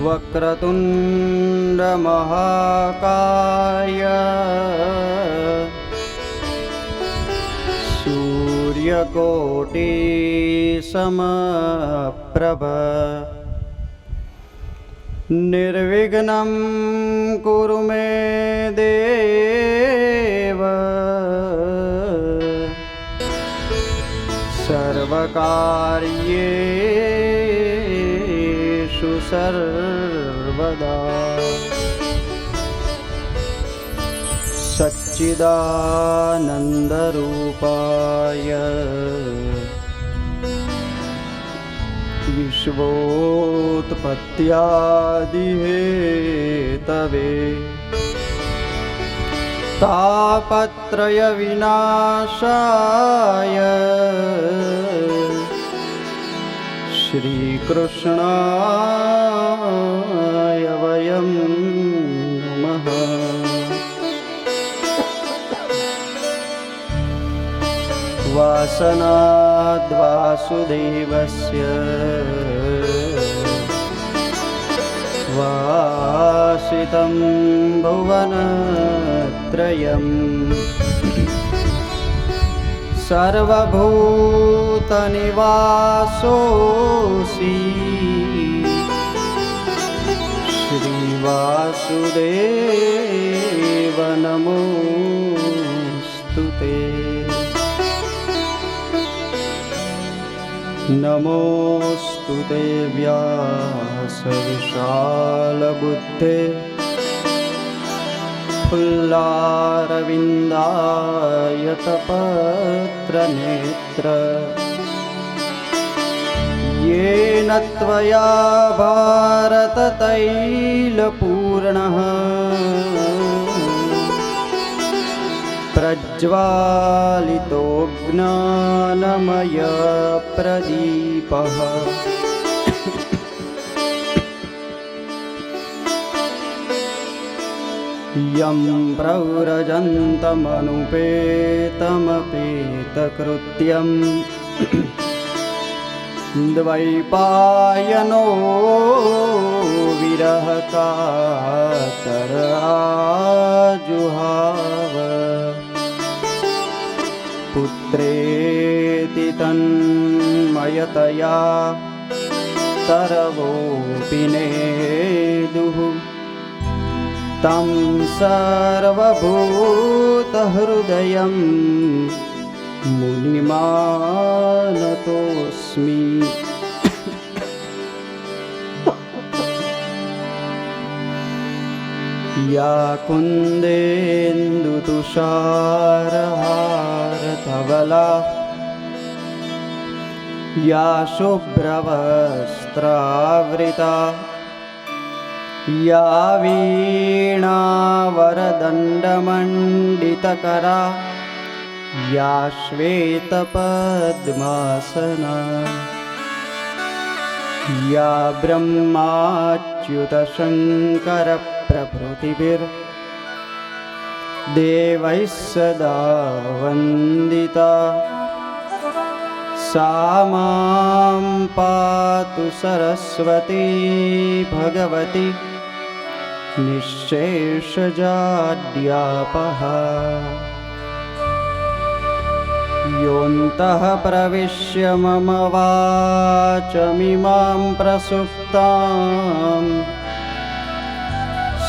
वक्रतुण्ड महाकाय सूर्यकोटि समप्रभ निर्विघ्नं कुरु मे देव सर्वकार्येषु सर्वदा सच्चिदानन्दरूपाय विश्वोत्पत्त्यादिहेतवे तापत्रयविनाशाय श्रीकृष्णाय वयं नमः। वासनाद्वासुदेवस्य वासितं भुवनत्रयं सर्वभूतनिवासोऽसि श्रीवासुदेव नमोऽस्तुते। नमोऽस्तुते व्यासविशालबुद्धे फुल्लारविन्दायतपत्रनेत्र येन त्वया भारततैलपूर्णः प्रज्वालितो ज्ञानमयप्रदीपः यं प्रव्रजन्तमनुपेतमपेतकृत्यं द्वैपायनो विरहकातराजुहाव पुत्रेति तन्मयतया तरवोऽपि नेदुः तं सर्वभूतहृदयं मुनिमानतोऽस्मि। या कुन्देन्दुतुषारहारधवला या शुभ्रवस्त्रावृता या वीणावरदण्डमण्डितकरा या श्वेतपद्मासना या ब्रह्माच्युतशङ्करप्रभृतिभिर्देवैः सदा वन्दिता सा मां पातु सरस्वती भगवती निःशेषजाड्यापः। योऽन्तः प्रविश्य मम वाचमिमां प्रसुप्तां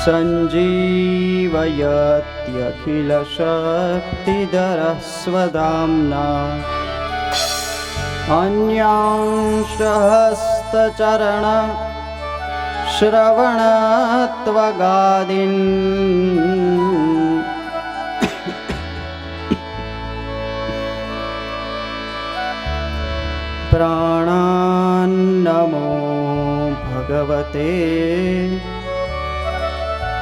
सञ्जीवयत्यखिलशक्तिधरः स्वधाम्ना अन्यांशहस्तचरण श्रवणत्वगादीन् प्राणान्नमो भगवते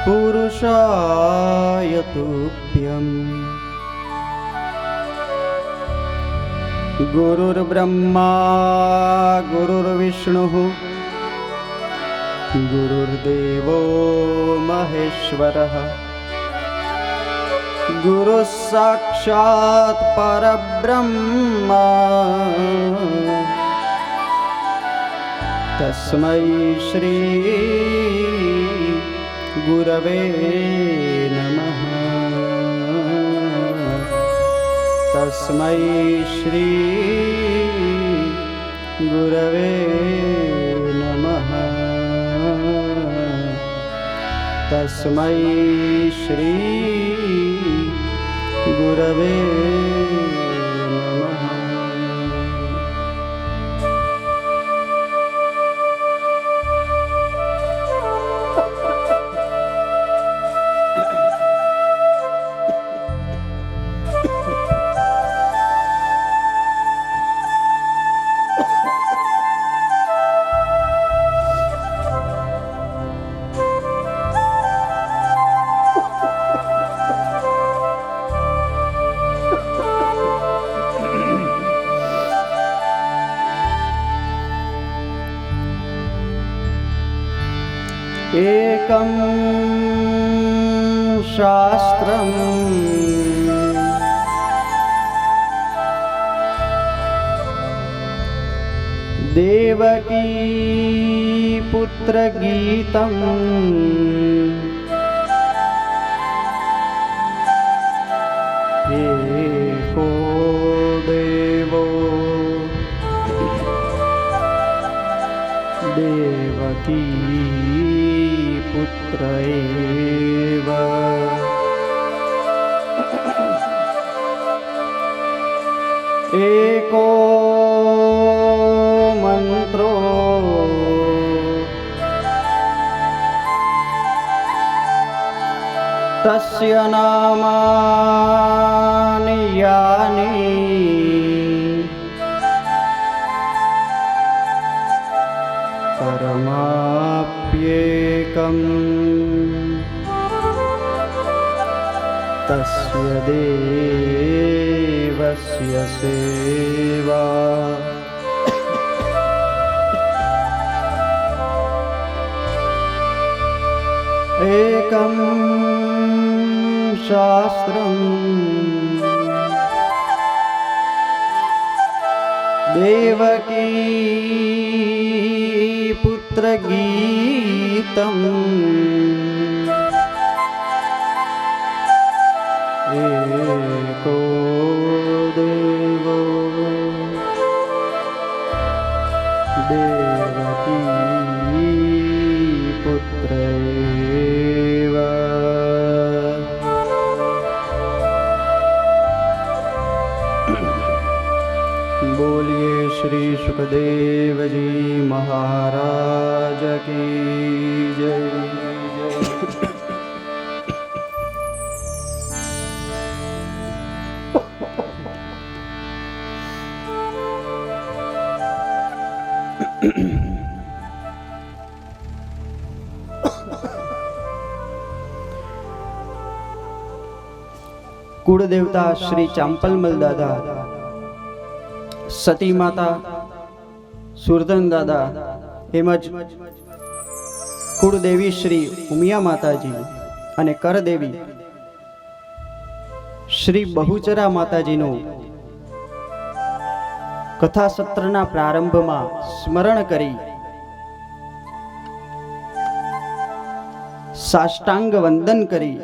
पुरुषाय तुभ्यम्। गुरुर्ब्रह्मा गुरुर्विष्णुः गुरुर्देवो महेश्वरः गुरुः साक्षात् परब्रह्म તસ્मै શ્રી ગુરવે નમઃ. તસ્मै શ્રી ગુરવે નમઃ. તસ્मै શ્રી ગુરવે નમઃ. एकं शास्त्रम् देवकी पुत्रगीतम् एको देवो देवकी पुत्र एव. एको मंत्रो तस्य नामानि यानि परमाप्येकम् तस्य देवस्य सेवा. एकं शास्त्रम् देवकी पुत्रगीतम् एको देवो देवकी पुत्र एव. बोलिए श्री सुखदेव जी महाराज की जय. कुलदेवता श्री चांपलमल दादा, सती माता सुरधन दादा एमज कुलदेवी श्री उमिया माताजी અને કરદેવી શ્રી બહુચરા માતાજીનું કથા સત્રના પ્રારંભમાં સ્મરણ કરી સાષ્ટાંગ વંદન કરી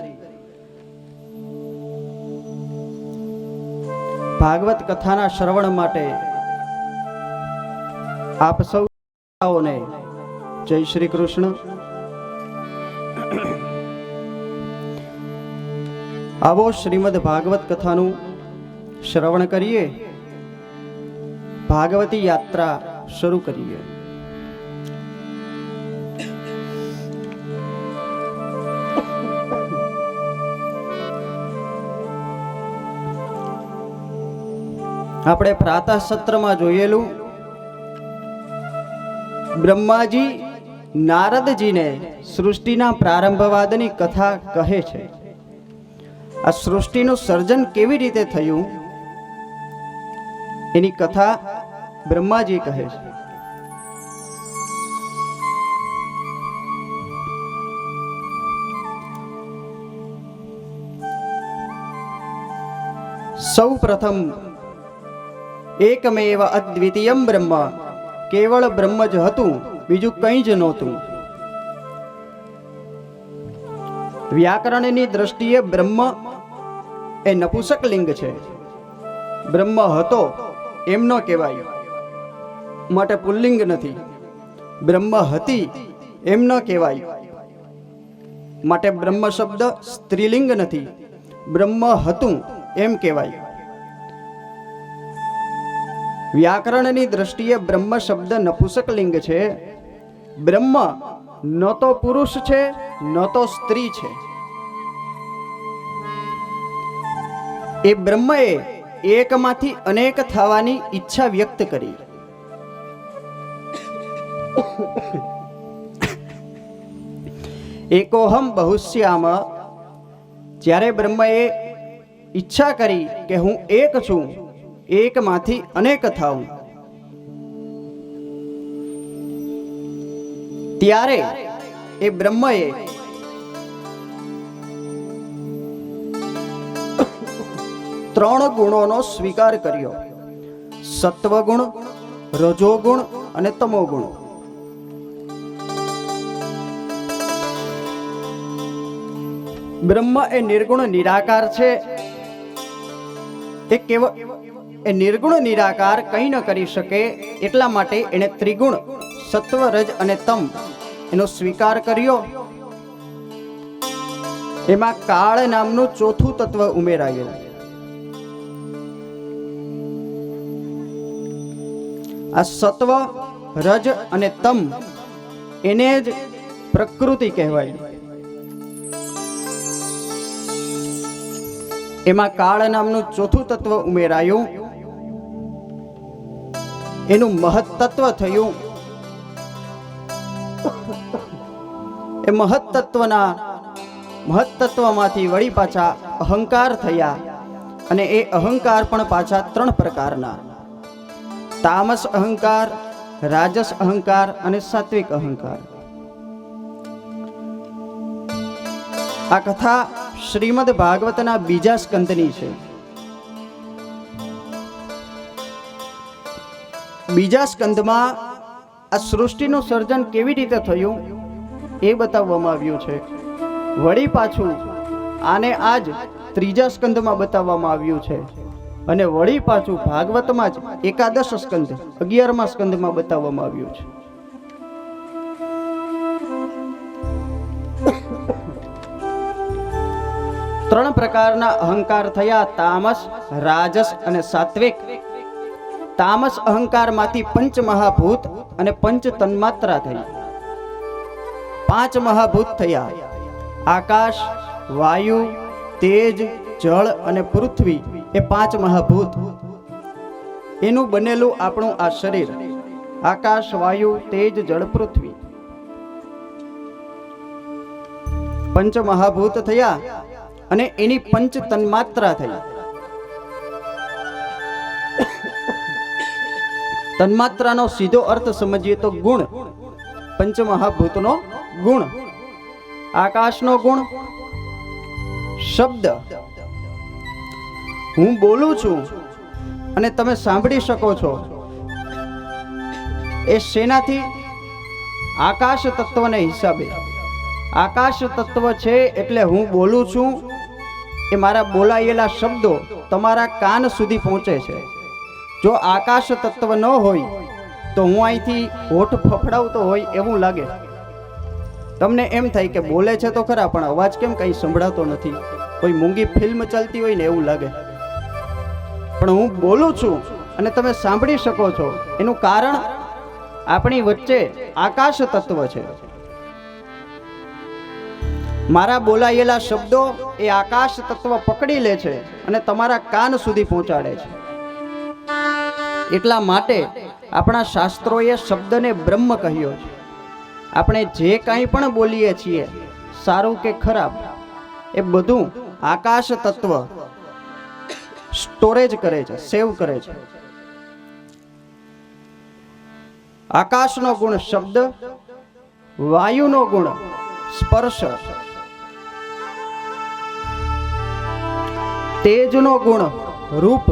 ભાગવત કથાના શ્રવણ માટે આપ સૌને જય શ્રી કૃષ્ણ. આવો શ્રીમદ ભાગવત કથાનું શ્રવણ કરીએ, ભાગવતી યાત્રા શરૂ કરીએ. આપણે પ્રાતઃ સત્રમાં જોયેલું બ્રહ્માજી નારદજીને સૃષ્ટિના પ્રારંભવાદની કથા કહે છે. આ સૃષ્ટિનું સર્જન કેવી રીતે થયું એની કથા બ્રહ્માજી કહે છે. સૌ પ્રથમ એકમેવ અદ્વિતીયમ બ્રહ્મ, કેવળ બ્રહ્મ જ હતું બીજું કંઈ જ નહોતું. વ્યાકરણની દ્રષ્ટિએ બ્રહ્મ એ નપુંસકલિંગ છે. બ્રહ્મ હતો એમ ન કહેવાય, માટે પુલ્લિંગ નથી. બ્રહ્મ હતી એમ ન કહેવાય, માટે બ્રહ્મ શબ્દ સ્ત્રીલિંગ નથી. બ્રહ્મ હતું એમ કહેવાય. વ્યાકરણની દ્રષ્ટિએ બ્રહ્મ શબ્દ નપુંસકલિંગ છે. બ્રહ્મ ન તો પુરુષ છે ન તો સ્ત્રી છે. એ બ્રહ્મએ એકમાંથી અનેક થવાની ઈચ્છા વ્યક્ત કરી. એકોહમ બહુશ્યામ, જ્યારે બ્રહ્મએ ઈચ્છા કરી કે હું એક છું, એકમાંથી અનેક થાઉં, ત્યારે એ બ્રહ્મએ ત્રણ ગુણોનો સ્વીકાર કર્યો: સત્વગુણ, રજોગુણ અને તમોગુણ. બ્રહ્મ એ નિર્ગુણ નિરાકાર છે. એ નિર્ગુણ નિરાકાર કંઈ ન કરી શકે, એટલા માટે એણે ત્રિગુણ સત્વ, રજ અને તમ એનો સ્વીકાર કર્યો. એમાં કાળ નામનું ચોથું તત્વ ઉમેરાયેલું. આ સત્વ, રજ અને તમ એને જ પ્રકૃતિ કહેવાય. એમાં કાળ નામનું ચોથું તત્વ ઉમેરાયું. એનું મહત્તત્વ થયું. એ મહત્તત્વમાંથી વળી પાછા અહંકાર થયા. અને એ અહંકાર પણ પાછા ત્રણ પ્રકારના: તામસ અહંકાર, રાજસ અહંકાર અને સાત્વિક અહંકાર. આ કથા શ્રીમદ ભાગવતના બીજા સ્કંદની છે. બીજા સ્કંદમાં આ સૃષ્ટિનું સર્જન કેવી રીતે થયું એ બતાવવામાં આવ્યું છે. વળી પાછું આને આજ ત્રીજા સ્કંદમાં બતાવવામાં આવ્યું છે. અને વળી પાછું ભાગવતમાં જ એકાદશ સ્કંદ 11મા સ્કંદમાં બતાવવામાં આવ્યું છે. ત્રણ પ્રકારના અહંકાર થયા: તામસ, રાજસ અને સાત્વિક. તામસ અહંકારમાંથી પંચ મહાભૂત અને પંચ તન્માત્રા થઈ. 5 મહાભૂત થયા: આકાશ, વાયુ, તેજ, જળ અને પૃથ્વી. એ 5 મહાભૂત. એનું બનેલું આપણું આ શરીર. આકાશ, વાયુ, તેજ, જળ, પૃથ્વી. પંચ મહાભૂત થયા અને એની પંચ તન્માત્રા થઈ. તન્માત્રાનો સીધો અર્થ સમજીએ તો ગુણ. પંચ મહાભૂતનો ગુણ. આકાશનો ગુણ શબ્દ. હું બોલું છું અને તમે સાંભળી શકો છો. એ શેનાથી? આકાશ તત્વને હિસાબે. આકાશ તત્વ છે એટલે હું બોલું છું. એ મારા બોલાયેલા શબ્દો તમારા કાન સુધી પહોંચે છે. જો આકાશ તત્વ ન હોય તો હું અહીંથી હોઠ ફફડાવતો હોય એવું લાગે. તમને એમ થાય કે બોલે છે તો ખરા, પણ અવાજ કેમ કંઈ સંભળાતો નથી. કોઈ મૂંગી ફિલ્મ ચાલતી હોય ને એવું લાગે. પણ હું બોલું છું અને તમે સાંભળી શકો છો. એનું કારણ આપણી વચ્ચે આકાશ તત્વ છે. મારા બોલાયેલા શબ્દો એ આકાશ તત્વ પકડી લે છે અને તમારા કાન સુધી પહોંચાડે છે. એટલા માટે આપણા શાસ્ત્રોએ શબ્દને બ્રહ્મ કહ્યો છે. આપણે જે કાંઈ પણ બોલીએ છીએ, સારું કે ખરાબ, એ બધું આકાશ તત્વ સ્ટોરેજ કરે છે, સેવ કરે છે. આકાશનો ગુણ શબ્દ, વાયુનો ગુણ સ્પર્શ, તેજનો ગુણ રૂપ,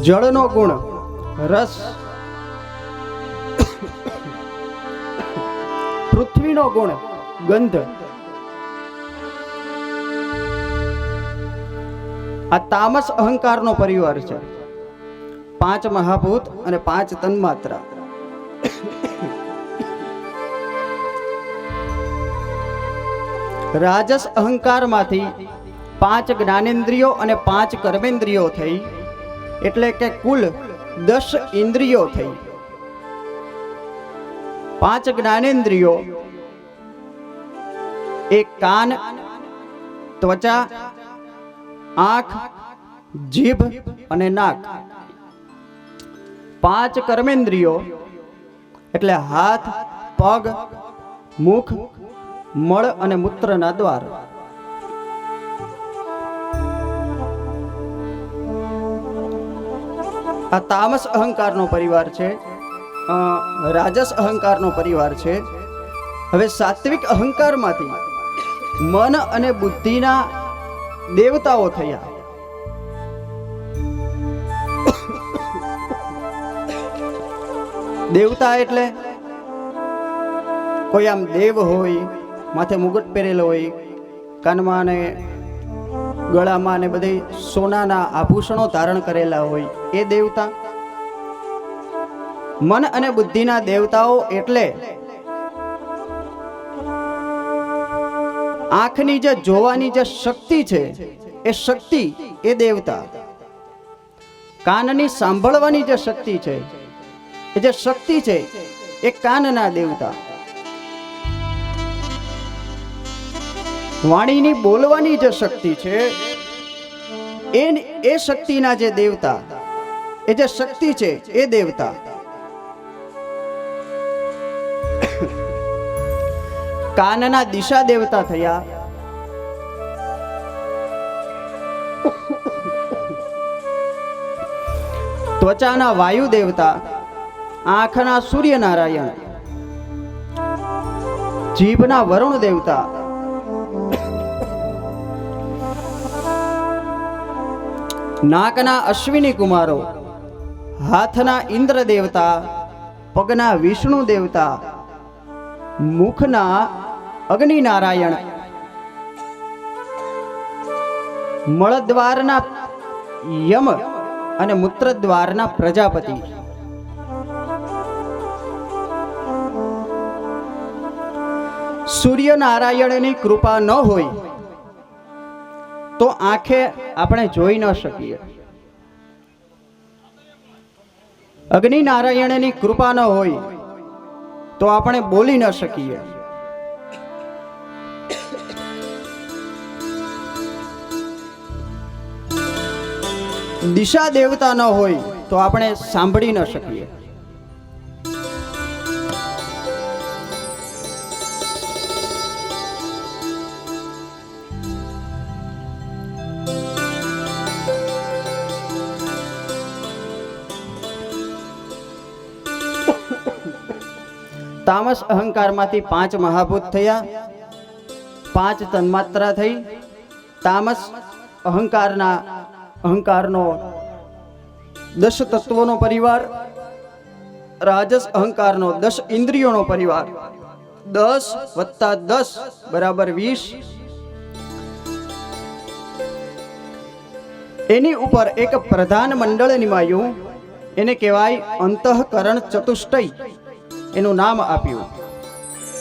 જળનો ગુણ રસ પૃથ્વીનો ગુણ ગંધ. આ તામસ અહંકારનો પરિવાર છે. 5 મહાભૂત અને 5 તન્માત્રા. રાજસ અહંકારમાંથી 5 જ્ઞાનેન્દ્રિયો અને 5 કર્મેન્દ્રિયો થઈ, એટલે કે કુલ 10 ઇન્દ્રિયો થઈ. 5 જ્ઞાનેન્દ્રિયો એ કાન, ત્વચા, આંખ, જીભ અને નાક. 5 કર્મેન્દ્રિયો એટલે હાથ, પગ, મુખ, મળ અને મૂત્રના દ્વાર. આ તામસ અહંકારનો પરિવાર છે, રાજસ અહંકારનો પરિવાર છે. હવે સાત્વિક અહંકારમાંથી મન અને બુદ્ધિના દેવતાઓ થયા. દેવતા એટલે કોઈ આમ દેવ હોય, માથે મુગટ પહેરેલો હોય, કાનમાં ને ગળામાં ને બધે સોનાના આભૂષણો ધારણ કરેલા હોય, એ દેવતા. મન અને બુદ્ધિના દેવતાઓ એટલે આંખની જે જોવાની જે શક્તિ છે એ શક્તિ એ દેવતા. કાનની સાંભળવાની જે શક્તિ છે એ જે શક્તિ છે એ કાનના દેવતા. વાણીની બોલવાની જે શક્તિ છે એ શક્તિના જે દેવતા, એ જે શક્તિ છે એ દેવતા. કાનના દિશા દેવતા થયા. ત્વચાના વાયુ દેવતા, આંખના સૂર્યનારાયણ, જીભના વરુણ દેવતા, નાકના અશ્વિની કુમારો, હાથના ઇન્દ્ર દેવતા, પગના વિષ્ણુ દેવતા, મુખના અગ્નિ નારાયણ, મળદ્વારના યમ અને મૂત્રદ્વારના પ્રજાપતિ. સૂર્યનારાયણની કૃપા ન હોય તો આંખે આપણે જોઈ ન શકીએ. અગ્નિ નારાયણની કૃપા ન હોય તો આપણે બોલી ન શકીએ. દિશા દેવતા ન હોય તો આપણે સાંભળી ન શકીએ. તામસ અહંકારમાંથી 5 મહાભૂત થયા, 5 તન્માત્રા થઈ. તામસ અહંકારનો 10 તત્વોનો પરિવાર, રાજસ અહંકારનો 10 ઇન્દ્રિયોનો પરિવાર. 10 + 10 = 20. એની ઉપર એક પ્રધાન મંડળ નિમાયું, એને કહેવાય અંતઃકરણ ચતુષ્ટય. એનું નામ આપ્યું.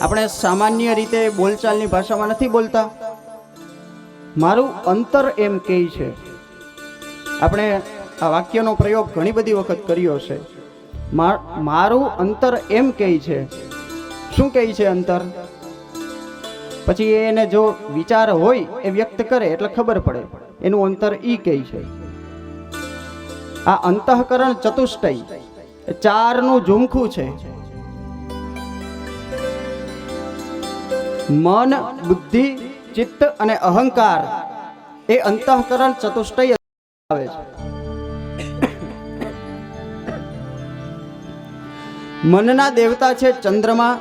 આપણે સામાન્ય રીતે બોલચાલની ભાષામાં નથી બોલતા, મારું અંતર એમ કહે છે. આપણે આ વાક્યનો પ્રયોગ ઘણી બધી વખત કર્યો છે. મારું અંતર એમ કહે છે. શું કહે છે અંતર? પછી એને જો વિચાર હોય એ વ્યક્ત કરે એટલે ખબર પડે, એનું અંતર ઈ કહે છે. આ અંતઃકરણ ચતુષ્ટય 4નું ઝુમખું છે. મન, બુદ્ધિ, ચિત્ત અને અહંકાર એ અંતઃકરણ ચતુષ્ટય આવે છે. મનના દેવતા છે ચંદ્રમા,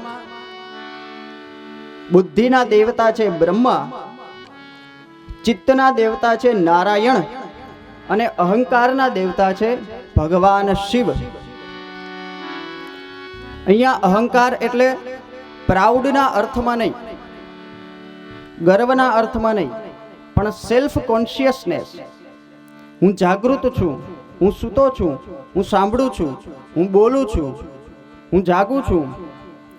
બુદ્ધિના દેવતા છે બ્રહ્મા, ચિત્તના દેવતા છે નારાયણ અને અહંકારના દેવતા છે ભગવાન શિવ. અહીંયા અહંકાર એટલે પ્રાઉડના અર્થમાં નહીં, ગર્વના અર્થમાં નહીં, પણ સેલ્ફ કોન્શિયસનેસ. હું જાગૃત છું, હું સૂતો છું, હું સાંભળું છું, હું બોલું છું, હું જાગું છું,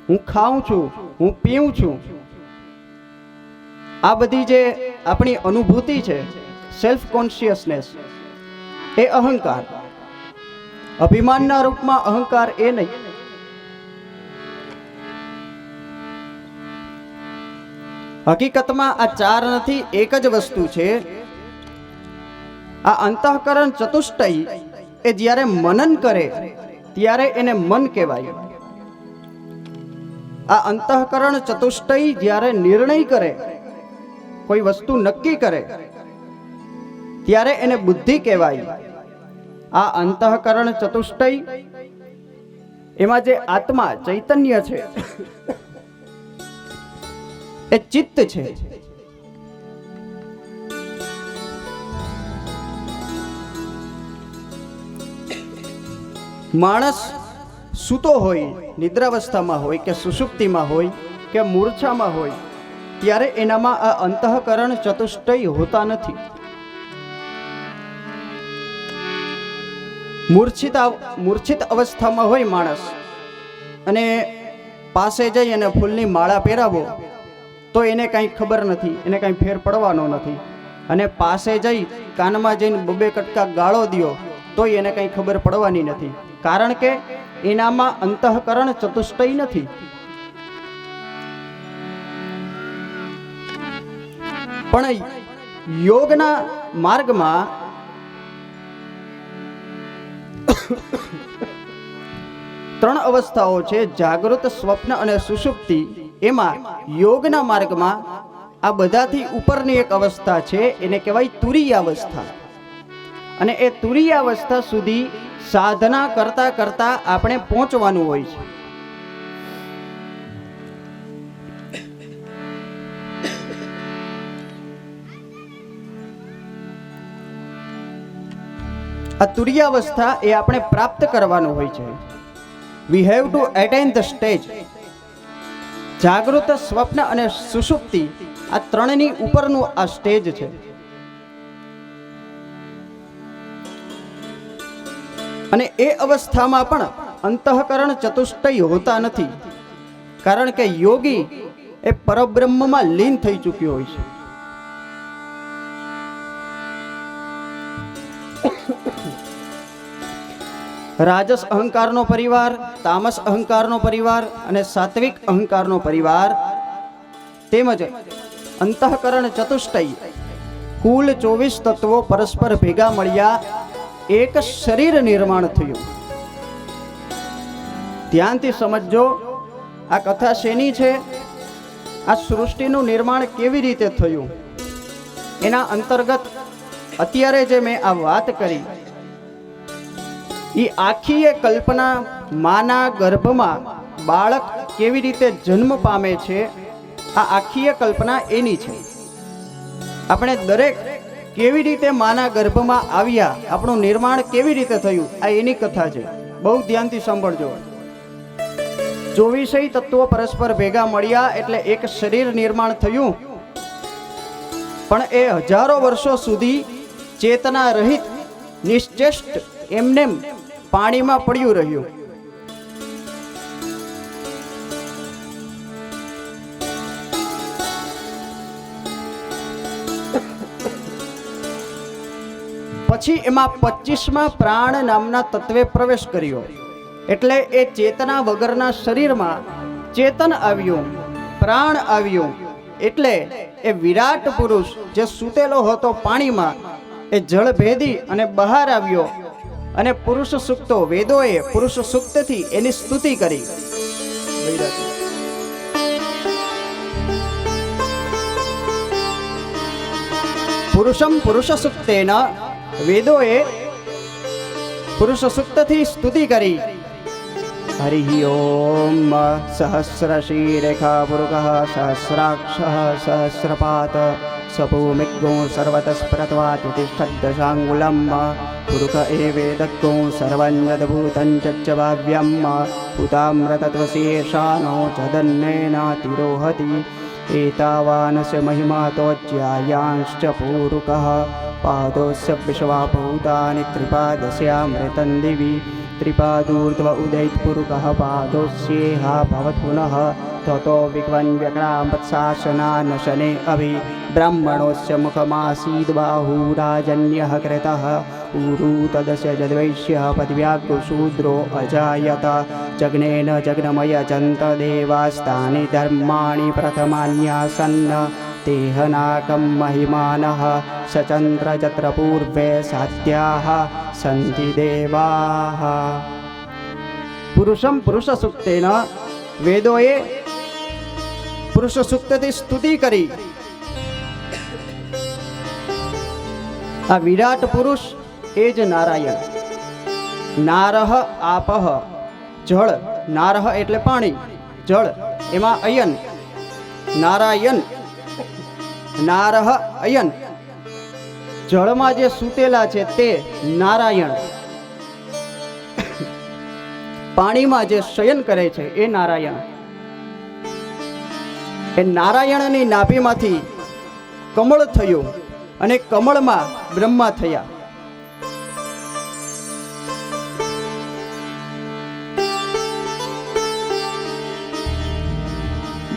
હું ખાઉં છું, હું પીઉં છું. આ બધી જે આપણી અનુભૂતિ છે, સેલ્ફ કોન્શિયસનેસ, એ અહંકાર. અભિમાનના રૂપમાં અહંકાર એ નહીં. હકીકતમાં આ ચાર નથી, એક જ વસ્તુ છે. આ અંતઃકરણ ચતુષ્ટય એ જ્યારે મનન કરે ત્યારે એને મન કહેવાય. આ અંતઃકરણ ચતુષ્ટય જ્યારે નિર્ણય કરે, કોઈ વસ્તુ નક્કી કરે, ત્યારે એને બુદ્ધિ કહેવાય. આ અંતઃકરણ ચતુષ્ટય એમાં જે આત્મા ચૈતન્ય છે એ ચિત્ત છે. માણસ સૂતો હોય, નિદ્રાવસ્થામાં હોય કે સુષુપ્તિમાં હોય કે મૂર્છામાં હોય, ત્યારે એનામાં આ અંતઃકરણ ચતુષ્ટય હોતા નથી. મૂર્છિત અવસ્થામાં હોય માણસ, અને પાસે જઈ અને ફૂલની માળા પહેરાવો તો એને કાંઈ ખબર નથી, એને કાંઈ ફેર પડવાનો નથી. અને પાસે જઈ કાનમાં જઈને બબે કટકા ગાળો દ્યો તોય એને કાંઈ ખબર પડવાની નથી, કારણ કે એનામાં અંતઃકરણ ચતુષ્ટય નથી. પણ યોગના માર્ગમાં ત્રણ અવસ્થાઓ છે, જાગૃત, સ્વપ્ન અને સુષુપ્તિ. એમાં યોગના માર્ગમાં આ બધાથી ઉપરની એક અવસ્થા છે, એને કહેવાય તુરીય અવસ્થા. અને એ તુરીય અવસ્થા સુધી સાધના કરતા કરતા આપણે પહોંચવાનું હોય છે. આ તુરીય અવસ્થા એ આપણે પ્રાપ્ત કરવાનું હોય છે. We have to attain the stage. જાગૃત, સ્વપ્ન અને સુષુપ્તિ આ ત્રણની ઉપરનું આ સ્ટેજ છે. અને એ અવસ્થામાં પણ અંતઃકરણ ચતુષ્ટય હોતા નથી, કારણ કે યોગી એ પરબ્રહ્મમાં લીન થઈ ચૂક્યો હોય છે. રાજસ અહંકારનો પરિવાર, તામસ અહંકારનો પરિવાર અને સાત્વિક અહંકારનો પરિવાર, તેમજ અંતઃકરણ ચતુષ્ટય, કુલ 24 તત્વો પરસ્પર ભેગા મળ્યા એક શરીર નિર્માણ થયું. ધ્યાનથી સમજો, આ કથા શેની છે? આ સૃષ્ટિનું નિર્માણ કેવી રીતે થયું એના અંતર્ગત અત્યારે જે મેં આ વાત કરી, એ આખી એ કલ્પના માના ગર્ભમાં બાળક કેવી રીતે જન્મ પામે છે, આ આખી એ કલ્પના એની છે. આપણે દરેક કેવી રીતે માના ગર્ભમાં આવ્યા, આપણું નિર્માણ કેવી રીતે થયું, આ એની કથા છે. બહુ ધ્યાનથી સાંભળજો. 24 તત્વો પરસ્પર ભેગા મળ્યા એટલે એક શરીર નિર્માણ થયું. પણ એ હજારો વર્ષો સુધી ચેતના રહિત, નિશ્ચેષ્ટ, એમનેમ પાણીમાં પડ્યું રહ્યું. પછી એમાં 25માં પ્રાણ નામના તત્વે પ્રવેશ કર્યો, એટલે એ ચેતના વગરના શરીરમાં ચેતન આવ્યું, પ્રાણ આવ્યું. એટલે એ વિરાટ પુરુષ જે સૂતેલો હતો પાણીમાં, એ જળ ભેદી અને બહાર આવ્યો. અને પુરુષ સૂક્તો, વેદોએ પુરુષ સૂક્તથી એની સ્તુતિ કરી. પુરુષમ પુરુષ સૂક્તેન, વેદોએ પુરુષ સૂક્તથી સ્તુતિ કરી. હરિ ઓમ સહસ્ર શીરેખા પુરુષ સહસ્રાક્ષ સહસ્રપાત सभूमिग्गो सर्वतस्प्रत्वात् तिष्ठद्दशाङ्गुलम् पुरुष एवेदग्गो सर्वं यद्भूतं च भाव्यम् उताम्रतत्वशेषानो चदन्नेनातिरोहति एतावानस्य महिमा तोज्यायांश्च पूरुकः पादोस्य विश्वाभूतानि त्रिपादस्यामृतं दिवि त्रिपादूर्ध्व उदैत्पुरुकः पादोस्येह भवत् पुनः ततो विक्वन्व्यक्रामत्शासनानशने अभि ब्राह्मणोस्य मुखमासीद् बाहुराजन्यः कृतः ऊरु तदस्य जद्वैश्यः पदव्याग्रशूद्रो अजायत जग्नेन जग्नमयजन्त देवास्तानि धर्माणि प्रथमान्यासन् तेहनाकं महिमानः सचन्द्र जत्र पूर्वे साध्याः सन्ति देवाः। पुरुषं पुरुषसूक्तेन वेदोए पुरुष सूक्तથી સ્તુતિ કરી આ વિરાટ પુરુષ એ જ નારાયણ. નારહ આપહ જળ, નારહ એટલે પાણી, જળ એમાં અયન, નારાયણ નારહ અયન, જળમાં જે સૂતેલા છે તે નારાયણ, પાણીમાં જે શયન કરે છે એ નારાયણ. એ નારાયણની નાભીમાંથી કમળ થયું અને કમળમાં બ્રહ્મા થયા.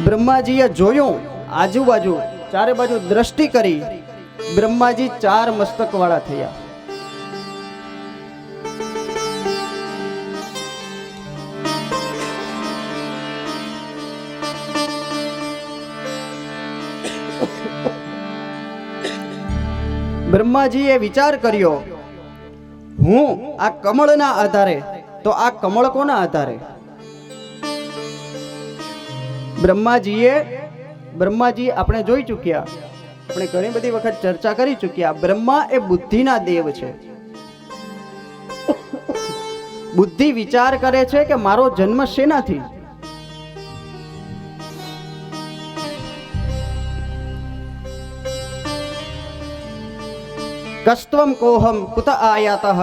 બ્રહ્માજીએ જોયું આજુબાજુ, ચારે બાજુ દ્રષ્ટિ કરી, બ્રહ્માજી 4 મસ્તક વાળા થયા. બ્રહ્માજીએ વિચાર કર્યો, હું આ કમળના આધારે, તો આ કમળ કોના આધારે? બ્રહ્માજી આપણે જોઈ ચૂક્યા, આપણે ઘણી બધી વખત ચર્ચા કરી ચૂક્યા, બ્રહ્મા એ બુદ્ધિના દેવ છે. બુદ્ધિ વિચાર કરે છે કે મારો જન્મ શેનાથી? કસ્ત્વમ કોહમ કુત આયાતઃ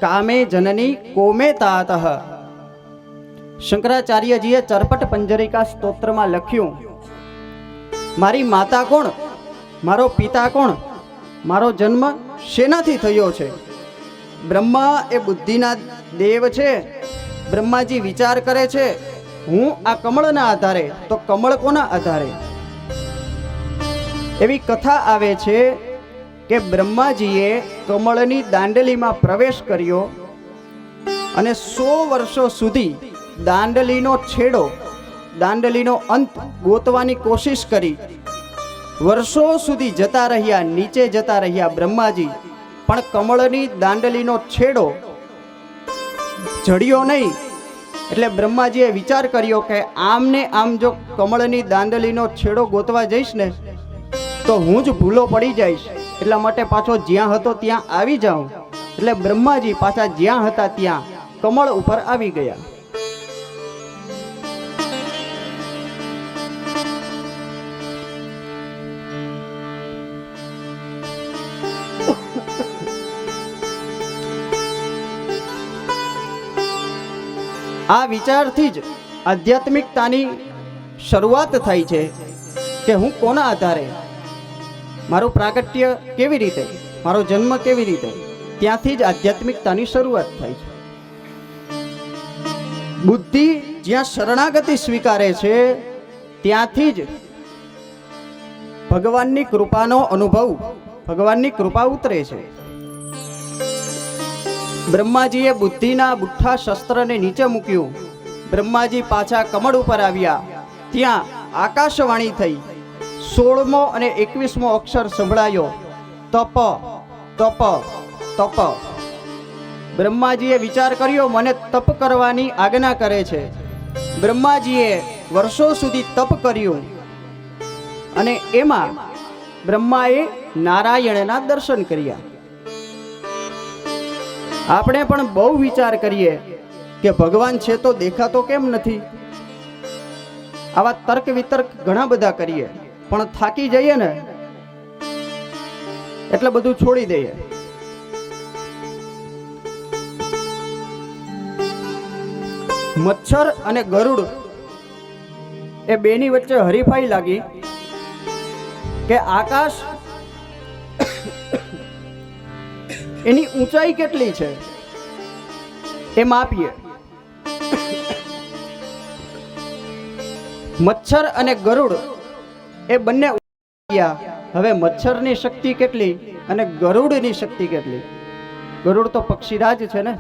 કામે જનની કોમે તાતઃ. શંકરાચાર્યજીએ ચરપટ પંજરિકા સ્તોત્રમાં લખ્યું, મારી માતા કોણ, મારો પિતા કોણ, મારો જન્મ શેનાથી થયો છે? બ્રહ્મા એ બુદ્ધિના દેવ છે. બ્રહ્માજી વિચાર કરે છે, હું આ કમળના આધારે, તો કમળ કોના આધારે? એવી કથા આવે છે કે બ્રહ્માજીએ કમળની દાંડલીમાં પ્રવેશ કર્યો અને 100 વર્ષો સુધી દાંડલીનો છેડો, દાંડલીનો અંત ગોતવાની કોશિશ કરી. વર્ષો સુધી જતા રહ્યા, નીચે જતા રહ્યા બ્રહ્માજી, પણ કમળની દાંડલીનો છેડો જડ્યો નહીં. એટલે બ્રહ્માજીએ વિચાર કર્યો કે આમ ને આમ જો કમળની દાંડલીનો છેડો ગોતવા જઈશ ને તો હું જ ભૂલો પડી જઈશ. એટલા માટે પાછો જ્યાં હતો ત્યાં આવી જાઉં. એટલે બ્રહ્માજી પાછા જ્યાં હતા ત્યાં કમળ ઉપર આવી ગયા. આ વિચારથી જ આધ્યાત્મિકતાની શરૂઆત થઈ છે કે હું કોના આધારે, મારું પ્રાગટ્ય કેવી રીતે, મારો જન્મ કેવી રીતે. ત્યાંથી જ આધ્યાત્મિકતાની શરૂઆત થાય છે. બુદ્ધિ જ્યાં શરણાગતિ સ્વીકારે છે ત્યાંથી જ ભગવાનની કૃપાનો અનુભવ, ભગવાનની કૃપા ઉતરે છે. બ્રહ્માજીએ બુદ્ધિના બુઠ્ઠા શસ્ત્રને નીચે મૂક્યું. બ્રહ્માજી પાછા કમળ ઉપર આવ્યા. ત્યાં આકાશવાણી થઈ. 16મો અને 21મો અક્ષર સંભળાયો, તપ તપ તપ. બ્રહ્માજીએ વિચાર કર્યો, મને તપ કરવાની આજ્ઞા કરે છે. બ્રહ્માજીએ વર્ષો સુધી તપ કર્યું અને એમાં બ્રહ્માએ નારાયણના દર્શન કર્યા. આપણે પણ બહુ વિચાર કરીએ કે ભગવાન છે તો દેખાતો કેમ નથી. આવા તર્ક વિતર્ક ઘણા બધા કરીએ, પણ થાકી જઈએ ને એટલે બધું છોડી દઈએ. મચ્છર અને ગરુડ એ બેની વચ્ચે હરીફાઈ લાગી કે આકાશ એની ઊંચાઈ કેટલી છે એ માપીએ. મચ્છર અને ગરુડ એ બંને ગયા. હવે મચ્છરની શક્તિ કેટલી અને ગરુડની શક્તિ કેટલી? ગરુડ તો પક્ષીરાજ છે ને.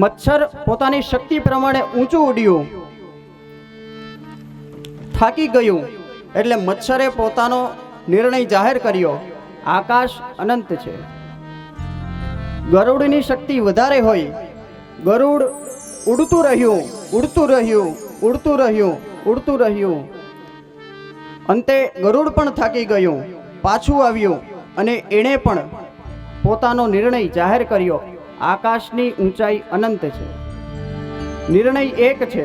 મચ્છર પોતાની શક્તિ પ્રમાણે ઊંચું ઉડ્યું, થાકી ગયું એટલે મચ્છરે પોતાનો નિર્ણય જાહેર કર્યો, આકાશ અનંત છે. ગરુડની શક્તિ વધારે હોય. ગરુડ ઉડતું રહ્યું, ઉડતું રહ્યું, ઉડતું રહ્યું, ઉડતું રહ્યું. અંતે ગરુડ પણ થાકી ગયું, પાછું આવ્યું અને એણે પણ પોતાનો નિર્ણય જાહેર કર્યો, આકાશની ઊંચાઈ અનંત છે. નિર્ણય એક છે,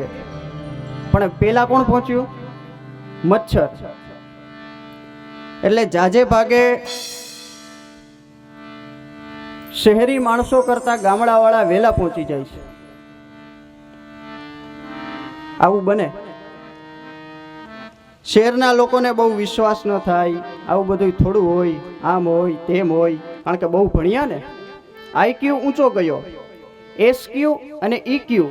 પણ પેલા કોણ પહોંચ્યું? મચ્છર. એટલે જાજે ભાગે શહેરી માણસો કરતા ગામડાવાળા વહેલા પહોંચી જાય છે. આવું બને. શહેરના લોકોને બહુ વિશ્વાસ ન થાય, આવું બધું થોડું હોય, આમ હોય, તેમ હોય, કારણ કે બહુ ભણ્યા ને. આઈક્યુ ઊંચો ગયો, એસક્યુ અને ઈક્યુ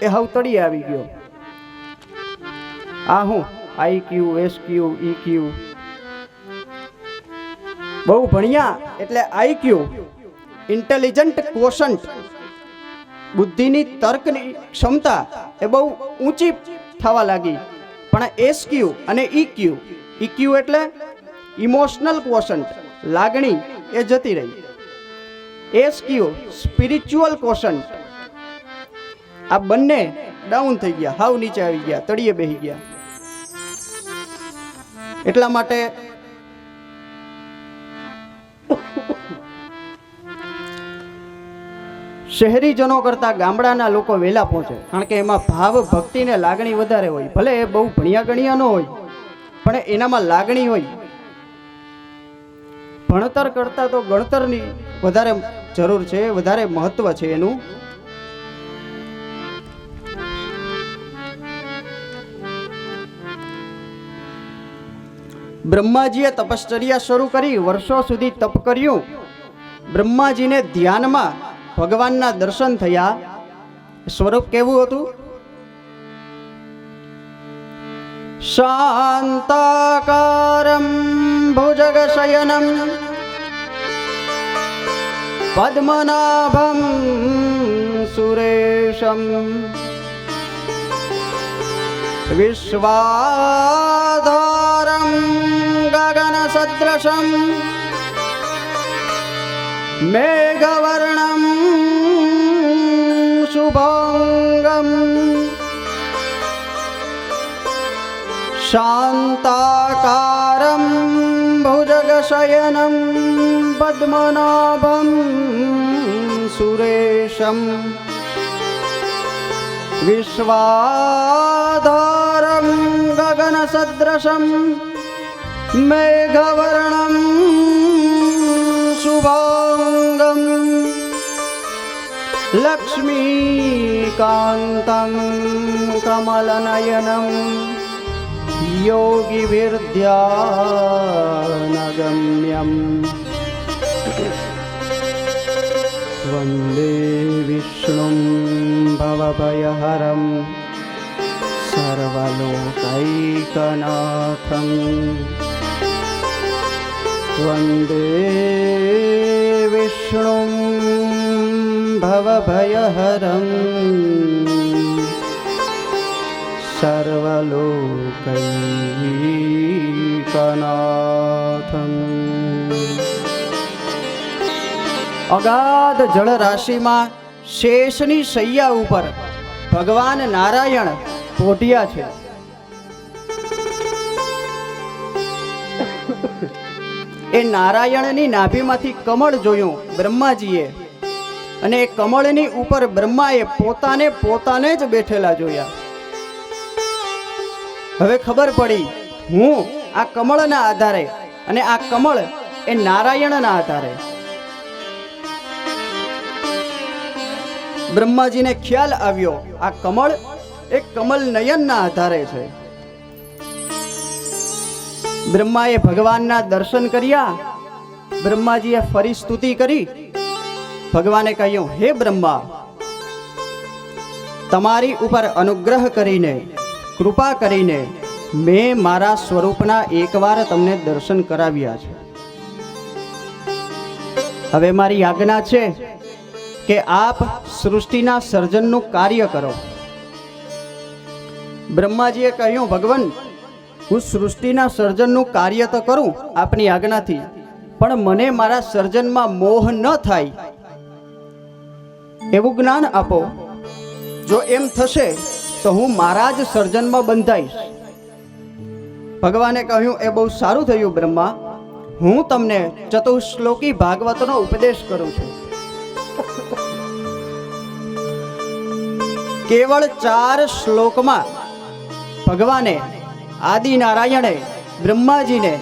એ હવે તળિયે આવી ગયો. આ હું આઈક્યુ, એસક્યુ, ઈક્યુ. બહુ ભણ્યા એટલે આઈક્યુ, ઇન્ટેલિજન્ટ ક્વોશન્ટ, બુદ્ધિની તર્કની ક્ષમતા એ બહુ ઊંચી થવા લાગી. પણ એસક્યુ અને ઈક્યુ, ઈક્યુ એટલે ઇમોશનલ ક્વોશન્ટ, લાગણી એ જતી રહી. એસક્યુ સ્પિરિચ્યુઅલ ક્વોશન્ટ, આ બંને ડાઉન થઈ ગયા, હાવ નીચે આવી ગયા, તળિયે બેસી ગયા. એટલા માટે શહેરીજનો કરતા ગામડાના લોકો વહેલા પહોંચે, કારણ કે એમાં ભાવ, ભક્તિ ને લાગણી વધારે હોય. ભલે એ બહુ ભણ્યા ગણ્યા ન હોય, પણ એનામાં લાગણી હોય. ભણતર કરતા તો ગણતરની વધારે જરૂર છે, વધારે મહત્વ છે એનું. બ્રહ્માજીએ તપશ્ચર્યા શરૂ કરી, વર્ષો સુધી તપ કર્યું. બ્રહ્માજીને ધ્યાનમાં ભગવાનના દર્શન થયા. સ્વરૂપ કેવું હતું? શાંતાકારમ ભુજગશયનમ પદ્મનાભમ સુરેશમ વિશ્વાધારમ ગગનસદૃશમ મેઘવર્ણમ શુભાંગમ શાંતાકારમ ભુજગશયનમ પદ્મનાભમ સુરેશમ વિશ્વાધારમ ગગનસદૃશમ મેઘવર્ણમ શુભાંગમ લક્ષ્મીકાંતં કમલનયનમ યોગીવિદ્યાનગમ્યમ વંદે વિષ્ણું ભવભયહરં સર્વલોકૈકનાથં વંદે વિષ્ણું ભવભયહરં સર્વલોકૈકનાથં. અગાધ જળ રાશિમાં શેષની શૈયા ઉપર ભગવાન નારાયણ પોઢ્યા છે. એ નારાયણની નાભીમાંથી કમળ જોયું બ્રહ્માજીએ, અને એ કમળની ઉપર બ્રહ્માએ પોતાને જ બેઠેલા જોયા. હવે ખબર પડી હું આ કમળના આધારે અને આ કમળ એ નારાયણના આધારે. બ્રહ્માજીને ખ્યાલ આવ્યો આ કમળ એ કમલ નયનના આધારે છે. બ્રહ્માએ ભગવાનના દર્શન કર્યા. બ્રહ્માજીએ ફરી સ્તુતિ કરી. ભગવાને કહ્યું, હે બ્રહ્મા, તમારી ઉપર અનુગ્રહ કરીને, કૃપા કરીને મેં મારા સ્વરૂપના એકવાર તમને દર્શન કરાવ્યા છે. હવે મારી આજ્ઞા છે કે આપ સૃષ્ટિના સર્જનનું કાર્ય કરો. બ્રહ્માજીએ કહ્યું, ભગવાન, હું સૃષ્ટિના સર્જનનું કાર્ય તો કરું આપની આજ્ઞાથી, પણ મને મારા સર્જનમાં મોહ ન થાય એવું જ્ઞાન આપો. જો એમ થશે તો હું મારા જ સર્જનમાં બંધાઈશ. ભગવાને કહ્યું, એ બહુ સારું થયું બ્રહ્મા, હું તમને ચતુશ્લોકી ભાગવતનો ઉપદેશ કરું છું. કેવળ 4 શ્લોકમાં ભગવાને આદિનારાયણે બ્રહ્માજીને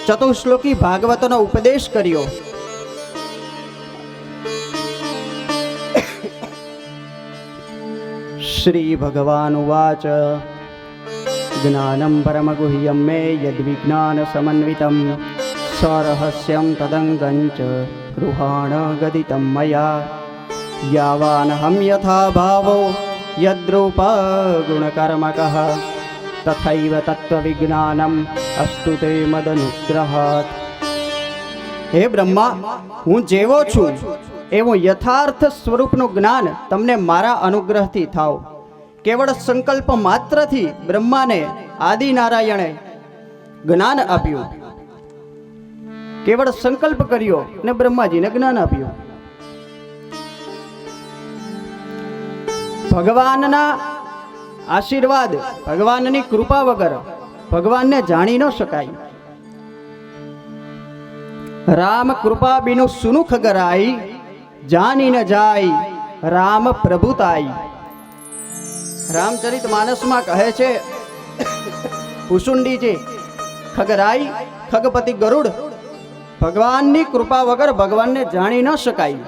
ચતુશ્લોકી ભાગવતનો ઉપદેશ કર્યો. શ્રી ભગવાન ઉવાચ જ્ઞાનમ પરમગુહ્યમ મે યદ્વિજ્ઞાન સમન્વિતમ સરહસ્યમ તદંગંચ ગૃહાણ ગદિતમ મયા યાવાનહમ યથા ભાવો યદ્રૂપ ગુણકર્મકઃ તથૈવ તત્વવિજ્ઞાનમ અસ્તુ તે મદનુગ્રહાત. હે બ્રહ્મા, હું જેવો છું એવું યથાર્થ સ્વરૂપનું જ્ઞાન તમને મારા અનુગ્રહથી થાવ. કેવળ સંકલ્પ માત્રથી બ્રહ્માને આદિનારાયણે જ્ઞાન આપ્યું. કેવળ સંકલ્પ કર્યો ને બ્રહ્માજીને જ્ઞાન આપ્યું. ભગવાનના આશીર્વાદ, ભગવાનની કૃપા વગર ભગવાનને જાણી ન શકાય. રામ કૃપા બિનુ સુનું ખગરાઈ, જાની ન જાય રામ પ્રભુતાઈ. રામચરિત માનસમાં કહે છે કુસુંડીજી, ખગરાઈ ખગપતિ ગરુડ, ભગવાનની કૃપા વગર ભગવાનને જાણી ન શકાય.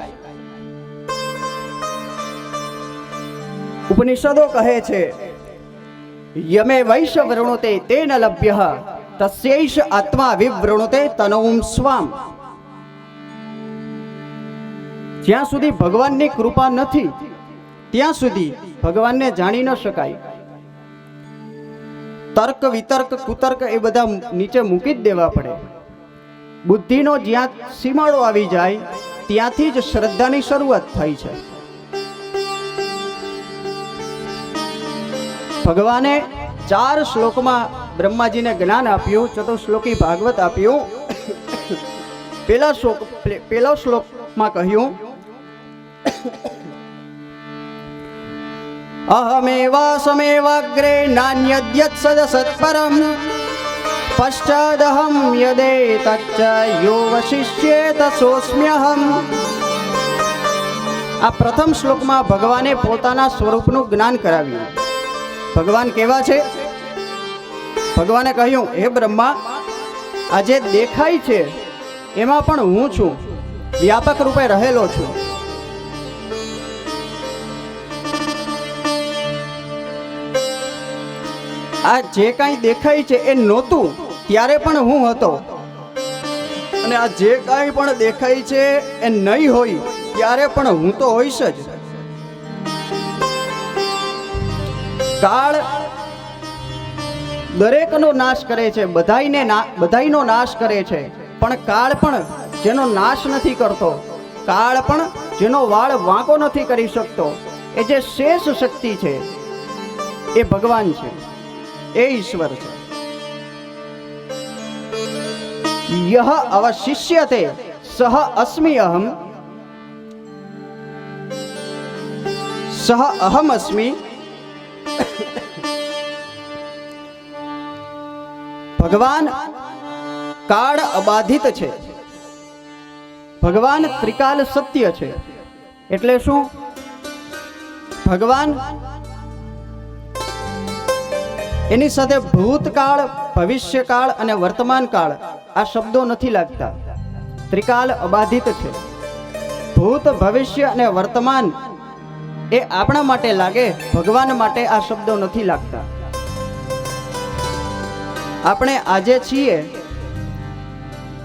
ઉપનિષદો કહે છે યમે વૈશ વૃણુતે તેન લભ્ય તસ્યૈષ આત્મા વિવૃણુતે તનોમ સ્વામ. જ્યાં સુધી ભગવાનની કૃપા નથી ત્યાં સુધી ભગવાનને જાણી ન શકાય. તર્ક વિતર્ક કુતર્ક એ બધા નીચે મૂકી જ દેવા પડે. બુદ્ધિનો જ્યાં સીમાડો આવી જાય ત્યાંથી જ શ્રદ્ધાની શરૂઆત થઈ છે. ભગવાને 4 શ્લોકમાં બ્રહ્માજીને જ્ઞાન આપ્યું, ચતુશ્લોકી ભાગવત આપ્યું. પેલા શ્લોકમાં કહ્યું અહમેવાસમેવાગ્રે નાન્યદ્યત સદસત્પરમ પશ્ચાદહમ યદેતચ્ચ યો વશિષ્યેત સોસ્મ્યહમ. આ પ્રથમ શ્લોકમાં ભગવાને પોતાના સ્વરૂપનું જ્ઞાન કરાવ્યું. ભગવાન કેવા છે? ભગવાને કહ્યું, હે બ્રહ્મા, આ જે દેખાય છે એમાં પણ હું છું, વ્યાપક રૂપે રહેલો છું. આ જે કાંઈ દેખાય છે એ નહોતું ત્યારે પણ હું હતો, અને આ જે કાંઈ પણ દેખાય છે એ નહીં હોય ત્યારે પણ હું તો હોઈશ જ. કાળ દરેકનો નાશ કરે છે, બધાયનો નાશ કરે છે, પણ કાળ પણ જેનો નાશ નથી કરતો, કાળ પણ જેનો વાળ વાંકો નથી કરી શકતો, એ જે શેષ શક્તિ છે એ ભગવાન છે, એ ઈશ્વર છે. યહ અવશિષ્યતે સહ અસ્મિ અહમ, સહ અહમ અસ્મિ. ભગવાન કાળ અબાધિત છે, ભગવાન ત્રિકાલ સત્ય છે. એટલે શું? ભગવાન એની સાથે ભૂતકાળ, ભવિષ્યકાળ અને વર્તમાનકાળ આ શબ્દો નથી લાગતા. ત્રિકાલ અબાધિત છે. ભૂત, ભવિષ્ય અને વર્તમાન એ આપણા માટે લાગે, ભગવાન માટે આ શબ્દો નથી લાગતા. આપણે આજે છીએ,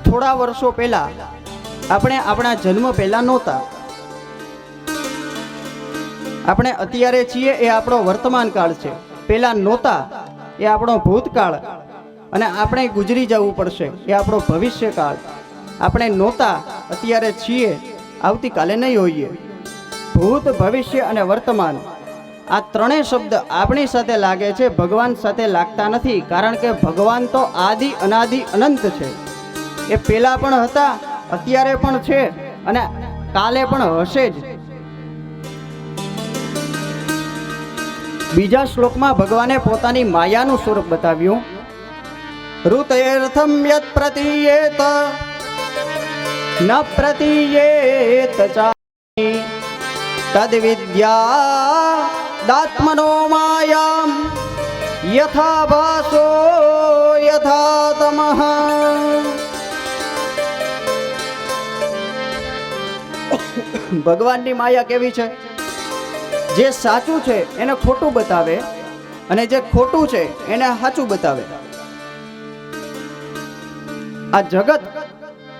થોડા વર્ષો પહેલા આપણે આપણા જન્મ પહેલા નહોતા. આપણે અત્યારે છીએ એ આપણો વર્તમાન કાળ છે. પહેલા નહોતા એ આપણો ભૂતકાળ, અને આપણે ગુજરી જવું પડશે એ આપણો ભવિષ્યકાળ. આપણે નહોતા, અત્યારે છીએ, આવતીકાલે નહીં હોઈએ. ભૂત, ભવિષ્ય અને વર્તમાન આ ત્રણેય શબ્દ આપણી સાથે લાગે છે, ભગવાન સાથે લાગતા નથી. કારણ કે ભગવાન તો આદિ અનાદિ અનંત છે. એ પહેલા પણ હતા, અત્યારે પણ છે અને કાલે પણ હશે જ. બીજા શ્લોકમાં ભગવાને પોતાની માયાનું સ્વરૂપ બતાવ્યું. ઋતેર્થમ યત પ્રતીયેત ન પ્રતીયેત ચાપી તદ્વિદ્યા દાત્મનો માયામ યથા ભાસો યથા તમઃ. ભગવાનની માયા કેવી છે? જે સાચું છે એને ખોટું બતાવે, અને જે ખોટું છે એને સાચું બતાવે. આ જગત